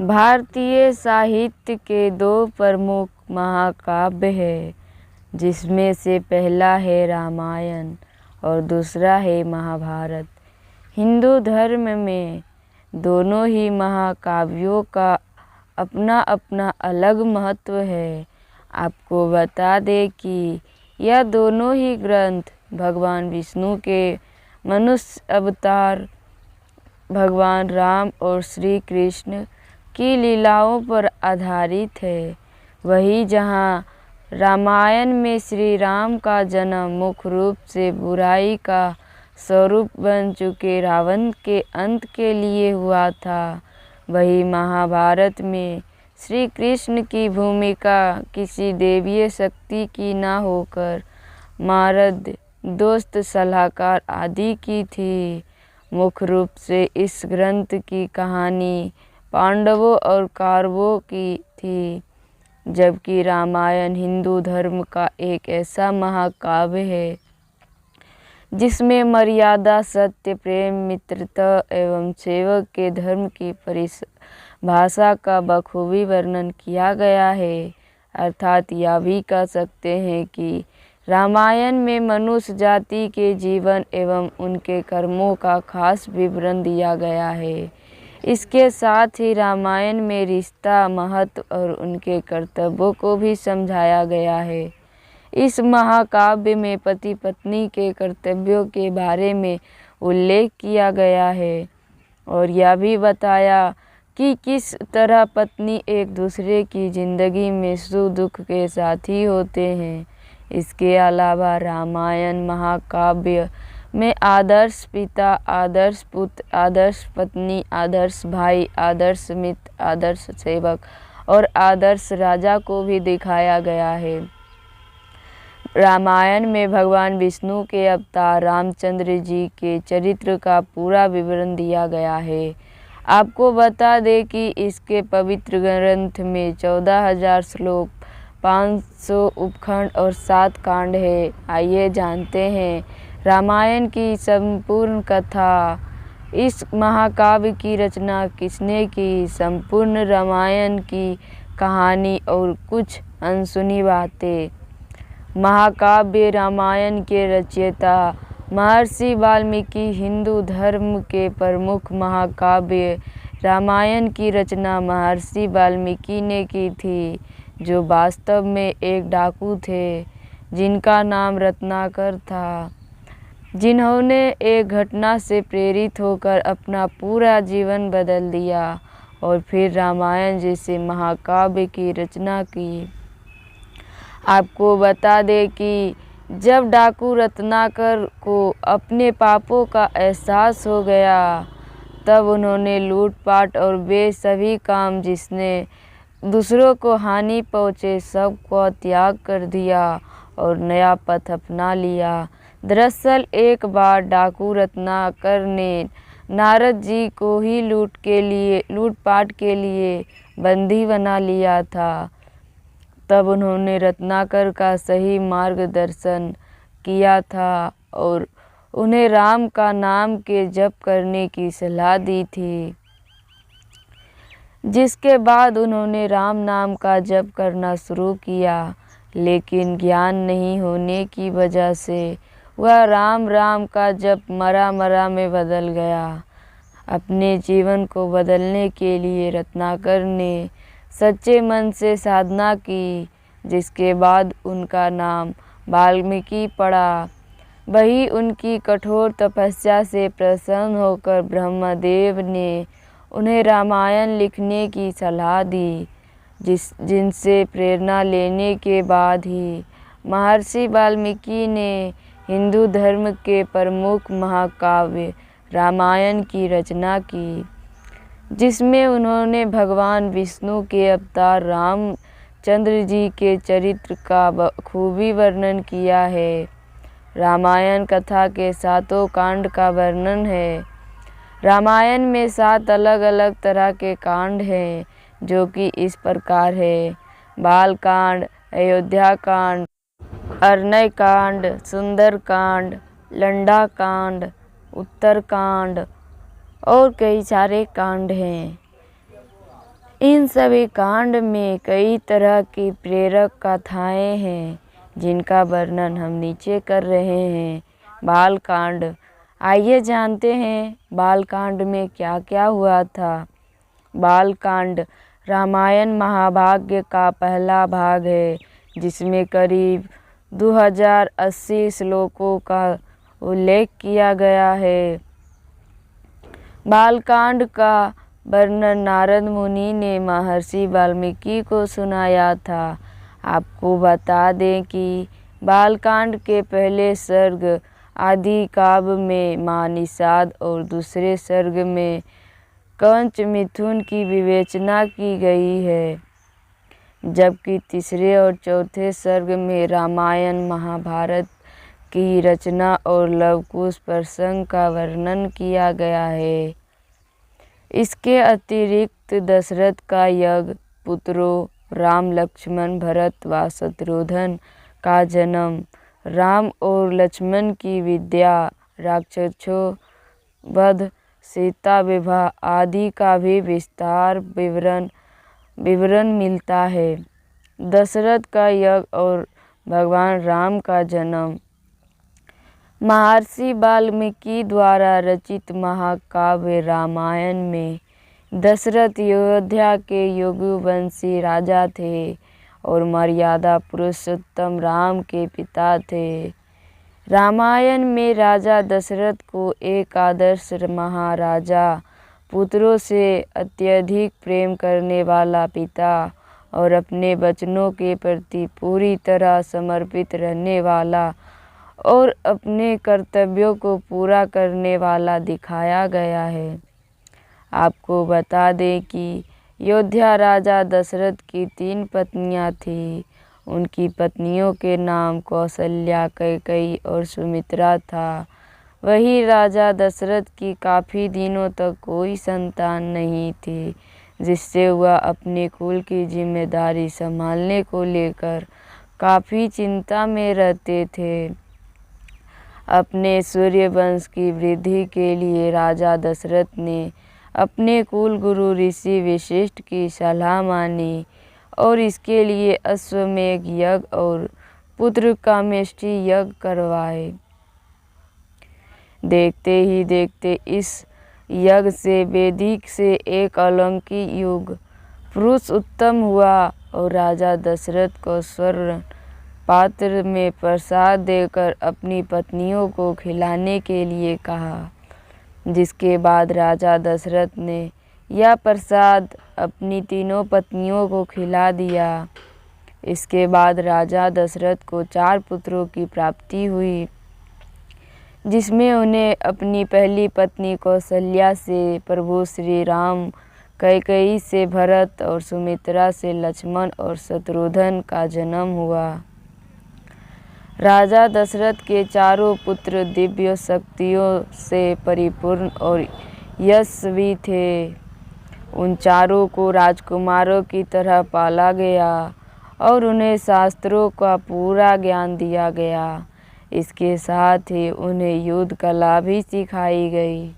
भारतीय साहित्य के दो प्रमुख महाकाव्य हैं, जिसमें से पहला है रामायण और दूसरा है महाभारत। हिंदू धर्म में दोनों ही महाकाव्यों का अपना अपना अलग महत्व है। आपको बता दें कि यह दोनों ही ग्रंथ भगवान विष्णु के मनुष्य अवतार भगवान राम और श्री कृष्ण की लीलाओं पर आधारित है। वहीं जहाँ रामायण में श्री राम का जन्म मुख्य रूप से बुराई का स्वरूप बन चुके रावण के अंत के लिए हुआ था, वहीं महाभारत में श्री कृष्ण की भूमिका किसी दैवीय शक्ति की न होकर मारद, दोस्त, सलाहकार आदि की थी। मुख्य रूप से इस ग्रंथ की कहानी पांडवों और कौरवों की थी, जबकि रामायण हिंदू धर्म का एक ऐसा महाकाव्य है जिसमें मर्यादा, सत्य, प्रेम, मित्रता एवं सेवक के धर्म की परिभाषा का बखूबी वर्णन किया गया है। अर्थात यह भी कह सकते हैं कि रामायण में मनुष्य जाति के जीवन एवं उनके कर्मों का खास विवरण दिया गया है। इसके साथ ही रामायण में रिश्ता, महत्व और उनके कर्तव्यों को भी समझाया गया है। इस महाकाव्य में पति पत्नी के कर्तव्यों के बारे में उल्लेख किया गया है और यह भी बताया कि किस तरह पत्नी एक दूसरे की जिंदगी में सुख दुख के साथी होते हैं। इसके अलावा रामायण महाकाव्य में आदर्श पिता, आदर्श पुत्र, आदर्श पत्नी, आदर्श भाई, आदर्श मित्र, आदर्श सेवक और आदर्श राजा को भी दिखाया गया है। रामायण में भगवान विष्णु के अवतार रामचंद्र जी के चरित्र का पूरा विवरण दिया गया है। आपको बता दें कि इसके पवित्र ग्रंथ में 14,000 श्लोक, 500 उपखंड और 7 कांड है। आइए जानते हैं रामायण की संपूर्ण कथा। इस महाकाव्य की रचना किसने की? संपूर्ण रामायण की कहानी और कुछ अनसुनी बातें। महाकाव्य रामायण के रचयिता महर्षि वाल्मीकि हिंदू धर्म के प्रमुख महाकाव्य रामायण की रचना महर्षि वाल्मीकि ने की थी, जो वास्तव में एक डाकू थे जिनका नाम रत्नाकर था, जिन्होंने एक घटना से प्रेरित होकर अपना पूरा जीवन बदल दिया और फिर रामायण जैसे महाकाव्य की रचना की। आपको बता दें कि जब डाकू रत्नाकर को अपने पापों का एहसास हो गया, तब उन्होंने लूटपाट और वे सभी काम जिसने दूसरों को हानि पहुँचे सब को त्याग कर दिया और नया पथ अपना लिया। दरअसल एक बार डाकू रत्नाकर ने नारद जी को ही लूटपाट के लिए बंदी बना लिया था। तब उन्होंने रत्नाकर का सही मार्गदर्शन किया था और उन्हें राम का नाम के जप करने की सलाह दी थी, जिसके बाद उन्होंने राम नाम का जप करना शुरू किया। लेकिन ज्ञान नहीं होने की वजह से वह राम राम का जप मरा मरा में बदल गया। अपने जीवन को बदलने के लिए रत्नाकर ने सच्चे मन से साधना की, जिसके बाद उनका नाम वाल्मीकि पड़ा। वही उनकी कठोर तपस्या से प्रसन्न होकर ब्रह्मदेव ने उन्हें रामायण लिखने की सलाह दी, जिनसे प्रेरणा लेने के बाद ही महर्षि वाल्मीकि ने हिंदू धर्म के प्रमुख महाकाव्य रामायण की रचना की, जिसमें उन्होंने भगवान विष्णु के अवतार रामचंद्र जी के चरित्र का बखूबी वर्णन किया है। रामायण कथा के 7 कांड का वर्णन है। रामायण में 7 अलग अलग तरह के कांड हैं, जो कि इस प्रकार है: बाल कांड, अयोध्या कांड, अरण्य कांड, सुंदर कांड, लंडा कांड, उत्तर कांड और कई सारे कांड हैं। इन सभी कांड में कई तरह की प्रेरक कथाएं हैं जिनका वर्णन हम नीचे कर रहे हैं। बाल कांड। आइए जानते हैं बाल कांड में क्या क्या हुआ था। बाल कांड रामायण महाभारत का पहला भाग है जिसमें करीब 2080 श्लोकों का उल्लेख किया गया है। बालकांड का वर्णन नारद मुनि ने महर्षि वाल्मीकि को सुनाया था। आपको बता दें कि बालकांड के पहले सर्ग आदि काव्य में माँ निषाद और दूसरे सर्ग में कंच मिथुन की विवेचना की गई है, जबकि तीसरे और चौथे सर्ग में रामायण महाभारत की रचना और लवकुश प्रसंग का वर्णन किया गया है। इसके अतिरिक्त दशरथ का यज्ञ, पुत्रों राम लक्ष्मण भरत व शत्रुघ्न का जन्म, राम और लक्ष्मण की विद्या, राक्षसों वध, सीता विवाह आदि का भी विस्तार विवरण मिलता है। दशरथ का यज्ञ और भगवान राम का जन्म। महर्षि वाल्मीकि द्वारा रचित महाकाव्य रामायण में दशरथ अयोध्या के यदुवंशी राजा थे और मर्यादा पुरुषोत्तम राम के पिता थे। रामायण में राजा दशरथ को एक आदर्श महाराजा, पुत्रों से अत्यधिक प्रेम करने वाला पिता और अपने वचनों के प्रति पूरी तरह समर्पित रहने वाला और अपने कर्तव्यों को पूरा करने वाला दिखाया गया है। आपको बता दें कि अयोध्या राजा दशरथ की 3 पत्नियां थीं। उनकी पत्नियों के नाम कौशल्या, कैकेयी और सुमित्रा था। वही राजा दशरथ की काफ़ी दिनों तक कोई संतान नहीं थी, जिससे वह अपने कुल की जिम्मेदारी संभालने को लेकर काफ़ी चिंता में रहते थे। अपने सूर्यवंश की वृद्धि के लिए राजा दशरथ ने अपने कुल गुरु ऋषि वशिष्ठ की सलाह मानी और इसके लिए अश्वमेध यज्ञ और पुत्र कामेष्टि यज्ञ करवाए। देखते ही देखते इस यज्ञ से वैदिक से एक अलौकिक युग पुरुष उत्पन्न हुआ और राजा दशरथ को स्वर्ण पात्र में प्रसाद देकर अपनी पत्नियों को खिलाने के लिए कहा, जिसके बाद राजा दशरथ ने यह प्रसाद अपनी 3 पत्नियों को खिला दिया। इसके बाद राजा दशरथ को 4 पुत्रों की प्राप्ति हुई, जिसमें उन्हें अपनी पहली पत्नी कौशल्या से प्रभु श्री राम, कैकेयी से भरत और सुमित्रा से लक्ष्मण और शत्रुघ्न का जन्म हुआ। राजा दशरथ के 4 पुत्र दिव्य शक्तियों से परिपूर्ण और यशस्वी थे। उन 4 को राजकुमारों की तरह पाला गया और उन्हें शास्त्रों का पूरा ज्ञान दिया गया। इसके साथ ही उन्हें युद्ध कला भी सिखाई गई।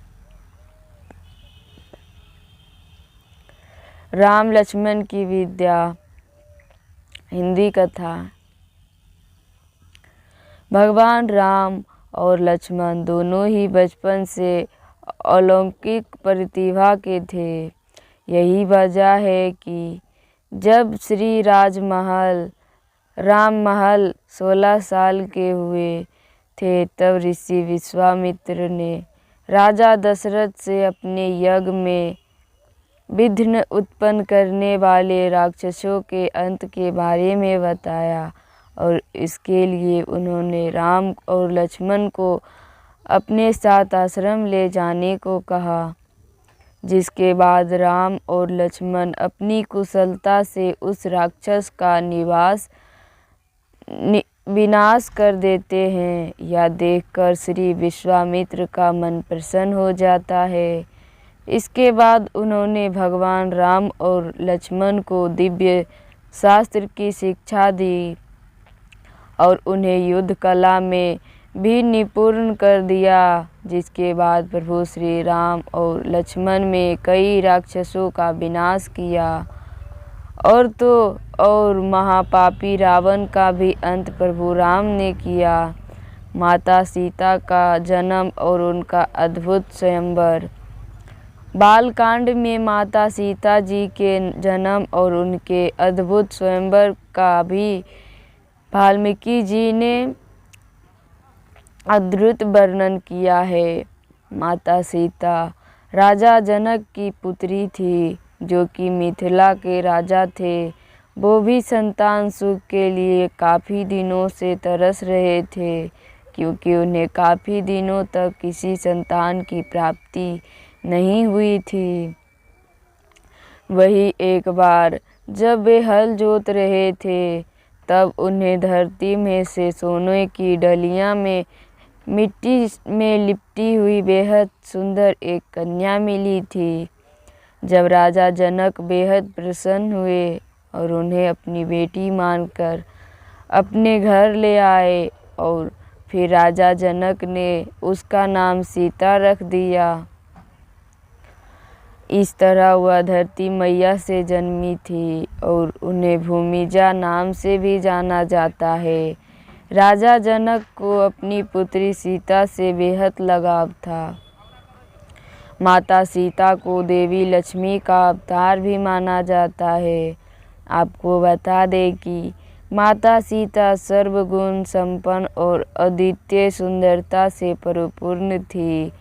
राम लक्ष्मण की विद्या। हिंदी कथा। भगवान राम और लक्ष्मण दोनों ही बचपन से अलौकिक प्रतिभा के थे। यही वजह है कि जब श्री राम महल 16 साल के हुए थे, तब ऋषि विश्वामित्र ने राजा दशरथ से अपने यज्ञ में विघ्न उत्पन्न करने वाले राक्षसों के अंत के बारे में बताया और इसके लिए उन्होंने राम और लक्ष्मण को अपने साथ आश्रम ले जाने को कहा। जिसके बाद राम और लक्ष्मण अपनी कुशलता से उस राक्षस का विनाश कर देते हैं। यह देखकर श्री विश्वामित्र का मन प्रसन्न हो जाता है। इसके बाद उन्होंने भगवान राम और लक्ष्मण को दिव्य शास्त्र की शिक्षा दी और उन्हें युद्ध कला में भी निपुण कर दिया। जिसके बाद प्रभु श्री राम और लक्ष्मण में कई राक्षसों का विनाश किया और महापापी रावण का भी अंत प्रभु राम ने किया। माता सीता का जन्म और उनका अद्भुत स्वयंवर। बालकांड में माता सीता जी के जन्म और उनके अद्भुत स्वयंवर का भी वाल्मीकि जी ने अद्भुत वर्णन किया है। माता सीता राजा जनक की पुत्री थी, जो कि मिथिला के राजा थे। वो भी संतान सुख के लिए काफ़ी दिनों से तरस रहे थे, क्योंकि उन्हें काफ़ी दिनों तक किसी संतान की प्राप्ति नहीं हुई थी। वही एक बार जब वे हल जोत रहे थे, तब उन्हें धरती में से सोने की डलियां में मिट्टी में लिपटी हुई बेहद सुंदर एक कन्या मिली थी। जब राजा जनक बेहद प्रसन्न हुए और उन्हें अपनी बेटी मानकर अपने घर ले आए, और फिर राजा जनक ने उसका नाम सीता रख दिया। इस तरह वह धरती मैया से जन्मी थी और उन्हें भूमिजा नाम से भी जाना जाता है। राजा जनक को अपनी पुत्री सीता से बेहद लगाव था। माता सीता को देवी लक्ष्मी का अवतार भी माना जाता है। आपको बता दें कि माता सीता सर्वगुण संपन्न और अद्वितीय सुंदरता से परिपूर्ण थी।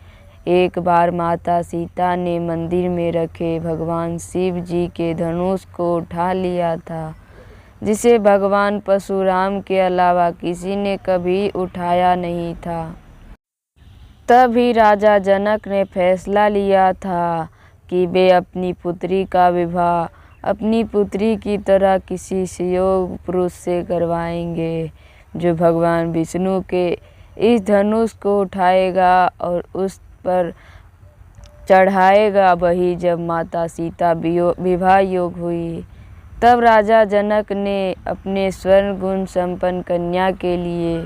एक बार माता सीता ने मंदिर में रखे भगवान शिव जी के धनुष को उठा लिया था, जिसे भगवान परशुराम के अलावा किसी ने कभी उठाया नहीं था। तभी राजा जनक ने फैसला लिया था कि वे अपनी पुत्री का विवाह अपनी पुत्री की तरह किसी सुयोग्य पुरुष से करवाएंगे, जो भगवान विष्णु के इस धनुष को उठाएगा और उस पर चढ़ाएगा। वही जब माता सीता विवाह योग हुई, तब राजा जनक ने अपने स्वर्ण गुण संपन्न कन्या के लिए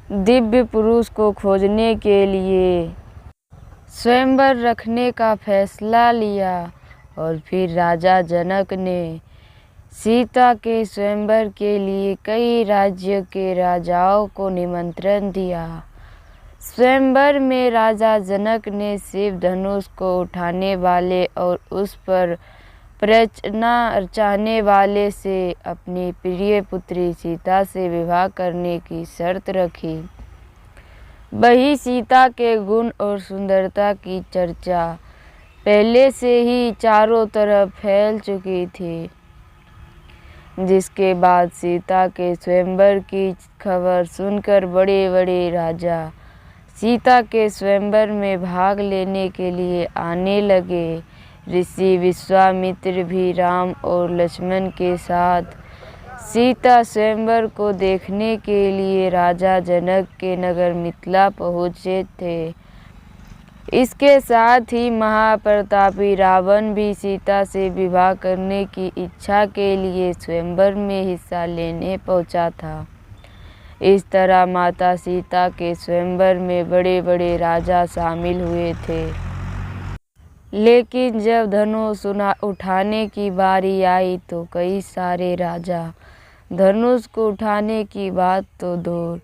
दिव्य पुरुष को खोजने के लिए स्वयंवर रखने का फैसला लिया। और फिर राजा जनक ने सीता के स्वयंवर के लिए कई राज्यों के राजाओं को निमंत्रण दिया। स्वयंवर में राजा जनक ने शिव धनुष को उठाने वाले और उस पर प्ररचना चाहने वाले से अपनी प्रिय पुत्री सीता से विवाह करने की शर्त रखी। वही सीता के गुण और सुंदरता की चर्चा पहले से ही चारों तरफ फैल चुकी थी, जिसके बाद सीता के स्वयंवर की खबर सुनकर बड़े बड़े राजा सीता के स्वयंवर में भाग लेने के लिए आने लगे। ऋषि विश्वामित्र भी राम और लक्ष्मण के साथ सीता स्वयंवर को देखने के लिए राजा जनक के नगर मिथिला पहुँचे थे। इसके साथ ही महाप्रतापी रावण भी सीता से विवाह करने की इच्छा के लिए स्वयंवर में हिस्सा लेने पहुंचा था। इस तरह माता सीता के स्वयंवर में बड़े बड़े राजा शामिल हुए थे। लेकिन जब धनुष उठाने की बारी आई, तो कई सारे राजा धनुष को उठाने की बात तो दूर,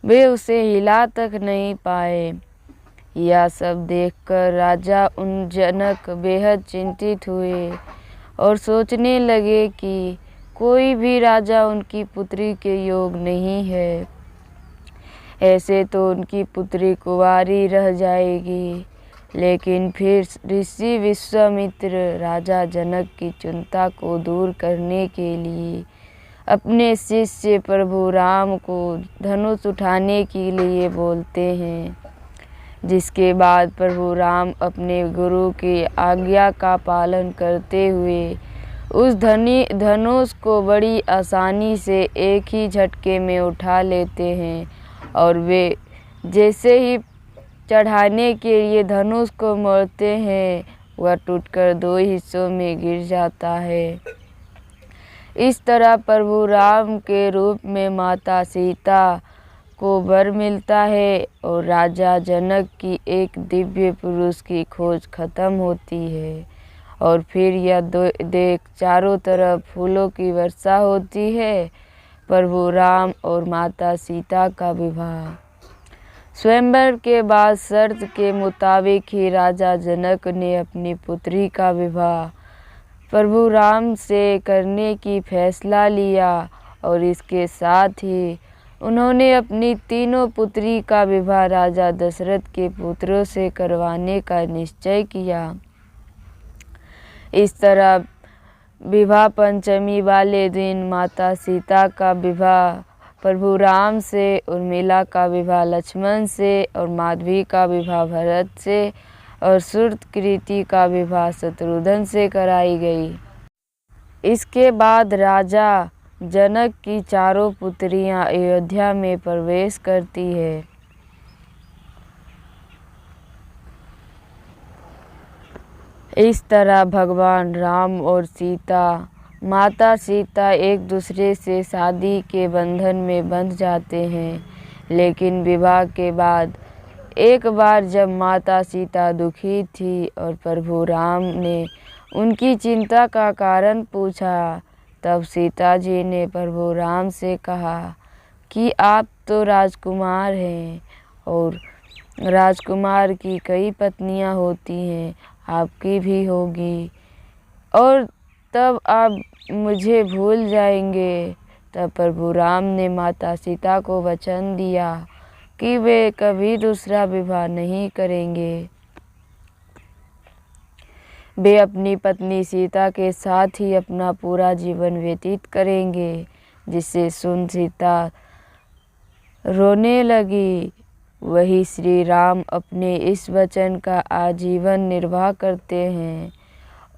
वे उसे हिला तक नहीं पाए। यह सब देखकर राजा जनक बेहद चिंतित हुए और सोचने लगे कि कोई भी राजा उनकी पुत्री के योग नहीं है। ऐसे तो उनकी पुत्री कुंवारी रह जाएगी। लेकिन फिर ऋषि विश्वामित्र राजा जनक की चिंता को दूर करने के लिए अपने शिष्य प्रभु राम को धनुष उठाने के लिए बोलते हैं, जिसके बाद प्रभु राम अपने गुरु की आज्ञा का पालन करते हुए उस धनुष को बड़ी आसानी से एक ही झटके में उठा लेते हैं। और वे जैसे ही चढ़ाने के लिए धनुष को मोड़ते हैं, वह टूटकर दो हिस्सों में गिर जाता है। इस तरह प्रभु राम के रूप में माता सीता को वर मिलता है और राजा जनक की एक दिव्य पुरुष की खोज खत्म होती है। और फिर यह देख चारों तरफ फूलों की वर्षा होती है। प्रभु राम और माता सीता का विवाह। स्वयंवर के बाद शर्त के मुताबिक ही राजा जनक ने अपनी पुत्री का विवाह प्रभु राम से करने की फैसला लिया और इसके साथ ही उन्होंने अपनी तीनों पुत्री का विवाह राजा दशरथ के पुत्रों से करवाने का निश्चय किया। इस तरह विवाह पंचमी वाले दिन माता सीता का विवाह प्रभु राम से, उर्मिला का विवाह लक्ष्मण से और माधवी का विवाह भरत से और श्रुतकीर्ति का विवाह शत्रुघ्न से कराई गई। इसके बाद राजा जनक की चारों पुत्रियां अयोध्या में प्रवेश करती है। इस तरह भगवान राम और माता सीता एक दूसरे से शादी के बंधन में बंध जाते हैं। लेकिन विवाह के बाद एक बार जब माता सीता दुखी थी और प्रभु राम ने उनकी चिंता का कारण पूछा, तब सीता जी ने प्रभु राम से कहा कि आप तो राजकुमार हैं और राजकुमार की कई पत्नियां होती हैं, आपकी भी होगी, और तब आप मुझे भूल जाएंगे। तब प्रभु राम ने माता सीता को वचन दिया कि वे कभी दूसरा विवाह नहीं करेंगे। वे अपनी पत्नी सीता के साथ ही अपना पूरा जीवन व्यतीत करेंगे। जिसे सुन सीता रोने लगी। वही श्री राम अपने इस वचन का आजीवन निर्वाह करते हैं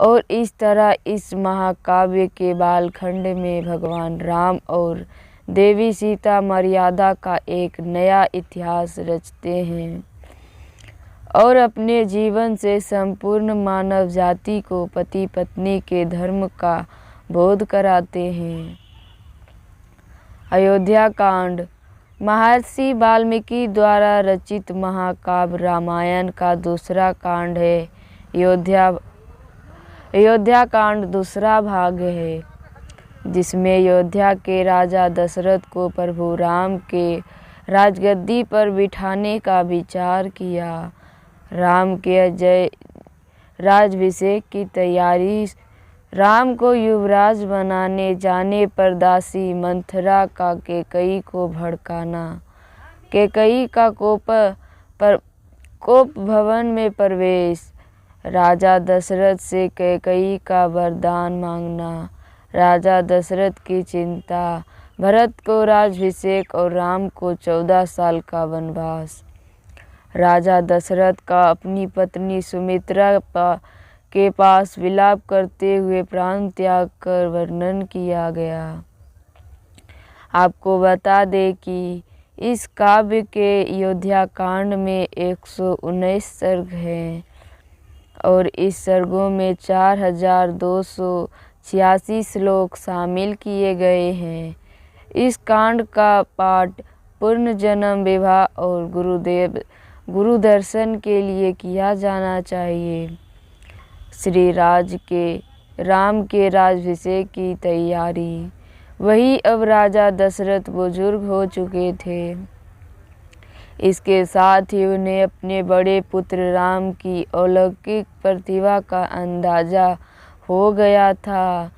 और इस तरह इस महाकाव्य के बालखंड में भगवान राम और देवी सीता मर्यादा का एक नया इतिहास रचते हैं और अपने जीवन से संपूर्ण मानव जाति को पति पत्नी के धर्म का बोध कराते हैं। अयोध्या कांड महर्षि वाल्मीकि द्वारा रचित महाकाव्य रामायण का दूसरा कांड है। अयोध्या कांड दूसरा भाग है, जिसमें अयोध्या के राजा दशरथ को प्रभु राम के राजगद्दी पर बिठाने का विचार किया। राम के अजय राजाभिषेक की तैयारी। राम को युवराज बनाने जाने पर दासी मंथरा का कैकेयी को भड़काना। कैकेयी का कोप भवन में प्रवेश। राजा दशरथ से कैकेयी का वरदान मांगना। राजा दशरथ की चिंता। भरत को राज्याभिषेक और राम को 14 साल का वनवास। राजा दशरथ का अपनी पत्नी सुमित्रा के पास विलाप करते हुए प्राण त्याग कर वर्णन किया गया। आपको बता दें कि इस काव्य के अयोध्या कांड में 119 सर्ग हैं और इस सर्गों में 4286 श्लोक शामिल किए गए हैं। इस कांड का पाठ पुनर्जन्म, विवाह और गुरु दर्शन के लिए किया जाना चाहिए। श्री राम के राज्याभिषेक की तैयारी। वही अब राजा दशरथ बुजुर्ग हो चुके थे। इसके साथ ही उन्हें अपने बड़े पुत्र राम की अलौकिक प्रतिभा का अंदाजा हो गया था।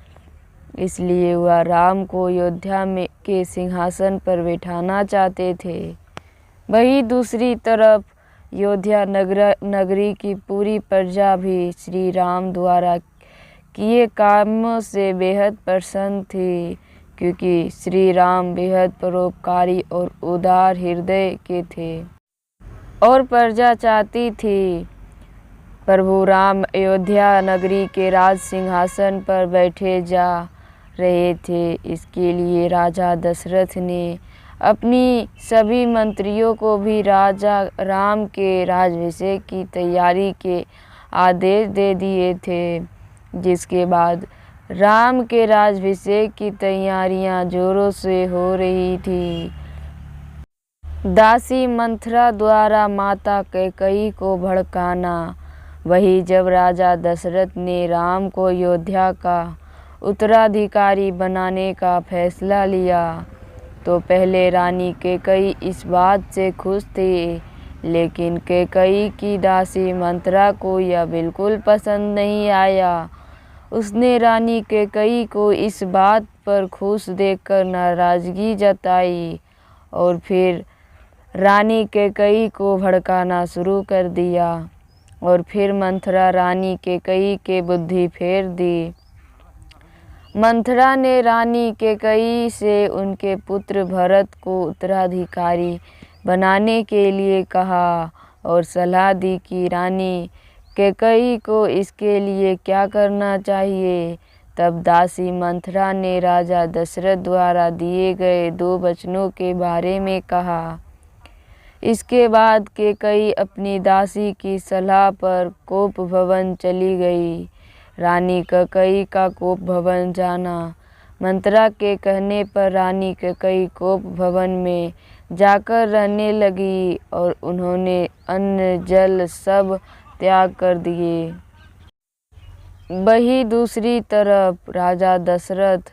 इसलिए वह राम को अयोध्या के सिंहासन पर बिठाना चाहते थे। वहीं दूसरी तरफ अयोध्या नगरी की पूरी प्रजा भी श्री राम द्वारा किए कामों से बेहद प्रसन्न थी, क्योंकि श्री राम बेहद परोपकारी और उदार हृदय के थे और प्रजा चाहती थी प्रभु राम अयोध्या नगरी के राज सिंहासन पर बैठे जा रहे थे। इसके लिए राजा दशरथ ने अपनी सभी मंत्रियों को भी राजा राम के राज्याभिषेक की तैयारी के आदेश दे दिए थे। जिसके बाद राम के राज्याभिषेक की तैयारियां जोरों से हो रही थी। दासी मंथरा द्वारा माता कैकेयी को भड़काना। वही जब राजा दशरथ ने राम को अयोध्या का उत्तराधिकारी बनाने का फैसला लिया तो पहले रानी कैकई इस बात से खुश थी, लेकिन कैकई की दासी मंत्रा को यह बिल्कुल पसंद नहीं आया। उसने रानी कैकई को इस बात पर खुश देखकर नाराज़गी जताई और फिर रानी कैकई को भड़काना शुरू कर दिया और फिर मंथरा रानी कैकई के बुद्धि फेर दी। मंथरा ने रानी कैकई से उनके पुत्र भरत को उत्तराधिकारी बनाने के लिए कहा और सलाह दी कि रानी कैकई को इसके लिए क्या करना चाहिए। तब दासी मंथरा ने राजा दशरथ द्वारा दिए गए 2 वचनों के बारे में कहा। इसके बाद कैकई अपनी दासी की सलाह पर कोप भवन चली गई। रानी कैकई का कोप भवन जाना। मंत्रा के कहने पर रानी कैकई कोप भवन में जाकर रहने लगी और उन्होंने अन्न जल सब त्याग कर दिए। वहीं दूसरी तरफ राजा दशरथ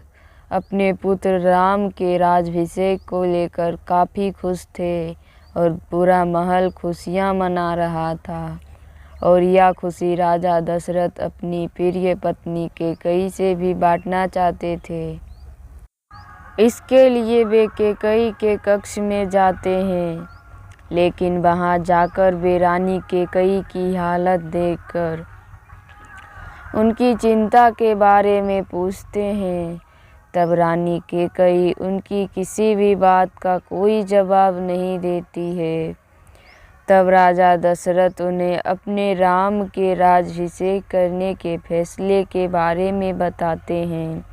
अपने पुत्र राम के राज्याभिषेक को लेकर काफ़ी खुश थे और पूरा महल खुशियां मना रहा था और यह खुशी राजा दशरथ अपनी प्रिय पत्नी कैकई से भी बांटना चाहते थे। इसके लिए वे कैकई के कक्ष में जाते हैं, लेकिन वहां जाकर वे रानी कैकई की हालत देखकर उनकी चिंता के बारे में पूछते हैं। तब रानी कैकई उनकी किसी भी बात का कोई जवाब नहीं देती है। तब राजा दशरथ उन्हें अपने राम के राज्याभिषेक करने के फैसले के बारे में बताते हैं,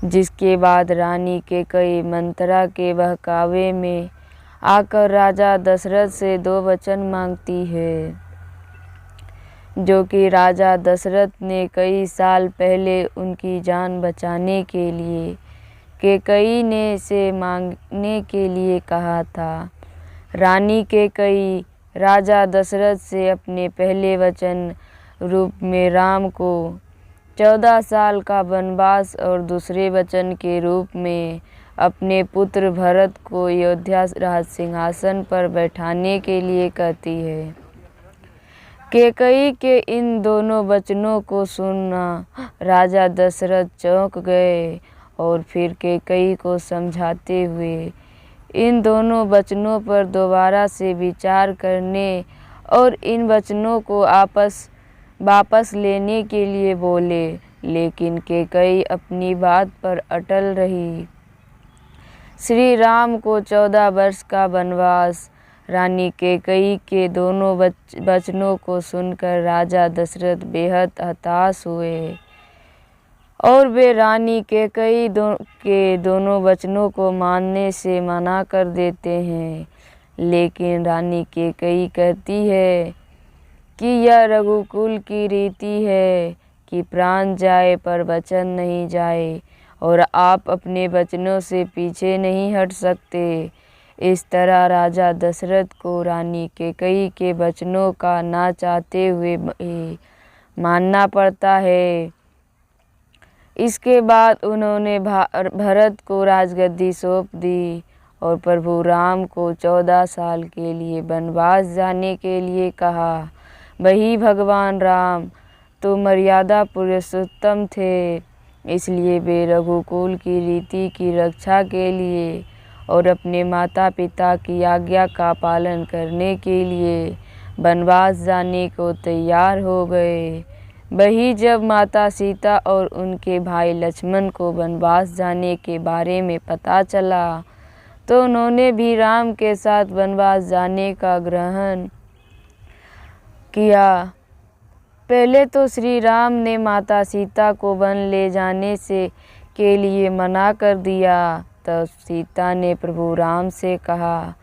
जिसके बाद रानी कैकई मंत्रा के बहकावे में आकर राजा दशरथ से 2 वचन मांगती है, जो कि राजा दशरथ ने कई साल पहले उनकी जान बचाने के लिए कैकई ने से मांगने के लिए कहा था। रानी कैकई राजा दशरथ से अपने पहले वचन रूप में राम को 14 साल का वनवास और दूसरे वचन के रूप में अपने पुत्र भरत को अयोध्या राज सिंहासन पर बैठाने के लिए कहती है। कैकई के इन दोनों वचनों को सुनना राजा दशरथ चौंक गए और फिर कैकई को समझाते हुए इन दोनों वचनों पर दोबारा से विचार करने और इन वचनों को वापस लेने के लिए बोले, लेकिन कैकई अपनी बात पर अटल रही। श्री राम को 14 वर्ष का वनवास। रानी कैकई के दोनों वचनों को सुनकर राजा दशरथ बेहद हताश हुए और वे रानी कैकई के दोनों वचनों को मानने से मना कर देते हैं। लेकिन रानी कैकई कहती है कि यह रघुकुल की रीति है कि प्राण जाए पर वचन नहीं जाए और आप अपने वचनों से पीछे नहीं हट सकते। इस तरह राजा दशरथ को रानी कैकई के वचनों का ना चाहते हुए मानना पड़ता है। इसके बाद उन्होंने भरत को राजगद्दी सौंप दी और प्रभु राम को 14 साल के लिए वनवास जाने के लिए कहा। वही भगवान राम तो मर्यादा पुरुषोत्तम थे, इसलिए वे रघुकुल की रीति की रक्षा के लिए और अपने माता पिता की आज्ञा का पालन करने के लिए वनवास जाने को तैयार हो गए। वही जब माता सीता और उनके भाई लक्ष्मण को वनवास जाने के बारे में पता चला तो उन्होंने भी राम के साथ वनवास जाने का ग्रहण किया। पहले तो श्री राम ने माता सीता को वन ले जाने से के लिए मना कर दिया। तब सीता ने प्रभु राम से कहा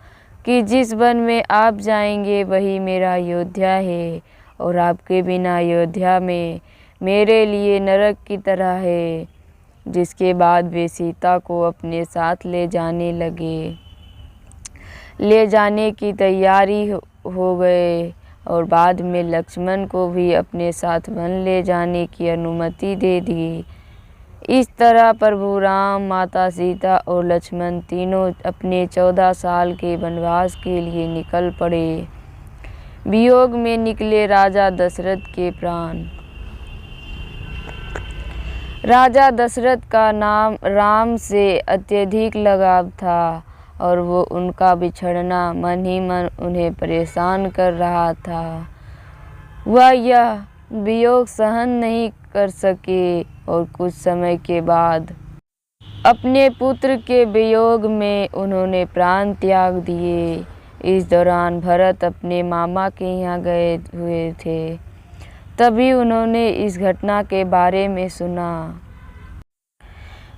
कि जिस वन में आप जाएंगे वही मेरा अयोध्या है और आपके बिना अयोध्या में मेरे लिए नरक की तरह है। जिसके बाद वे सीता को अपने साथ ले जाने लगे। ले जाने की तैयारी हो गए और बाद में लक्ष्मण को भी अपने साथ वन ले जाने की अनुमति दे दी। इस तरह प्रभु राम, माता सीता और लक्ष्मण तीनों अपने 14 साल के वनवास के लिए निकल पड़े। वियोग में निकले राजा दशरथ के प्राण। राजा दशरथ का नाम राम से अत्यधिक लगाव था और वो उनका बिछड़ना मन ही मन उन्हें परेशान कर रहा था। वह यह वियोग सहन नहीं कर सके और कुछ समय के बाद अपने पुत्र के वियोग में उन्होंने प्राण त्याग दिए। इस दौरान भरत अपने मामा के यहाँ गए हुए थे। तभी उन्होंने इस घटना के बारे में सुना,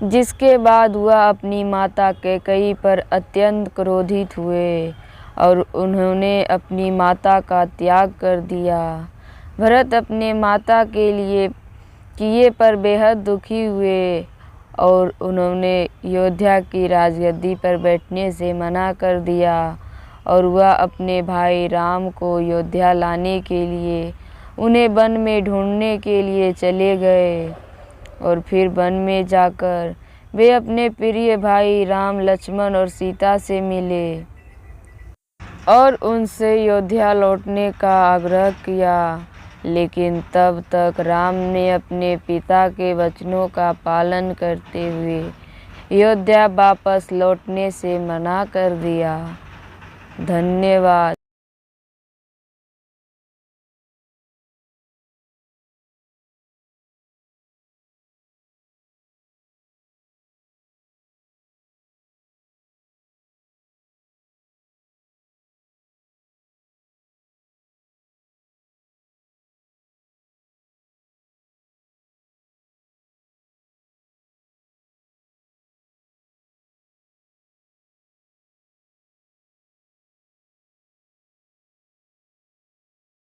जिसके बाद वह अपनी माता कैकेयी पर अत्यंत क्रोधित हुए और उन्होंने अपनी माता का त्याग कर दिया। भरत अपने माता के लिए किए पर बेहद दुखी हुए और उन्होंने अयोध्या की राजगद्दी पर बैठने से मना कर दिया और वह अपने भाई राम को अयोध्या लाने के लिए उन्हें वन में ढूंढने के लिए चले गए। और फिर वन में जाकर वे अपने प्रिय भाई राम, लक्ष्मण और सीता से मिले और उनसे अयोध्या लौटने का आग्रह किया। लेकिन तब तक राम ने अपने पिता के वचनों का पालन करते हुए अयोध्या वापस लौटने से मना कर दिया। धन्यवाद।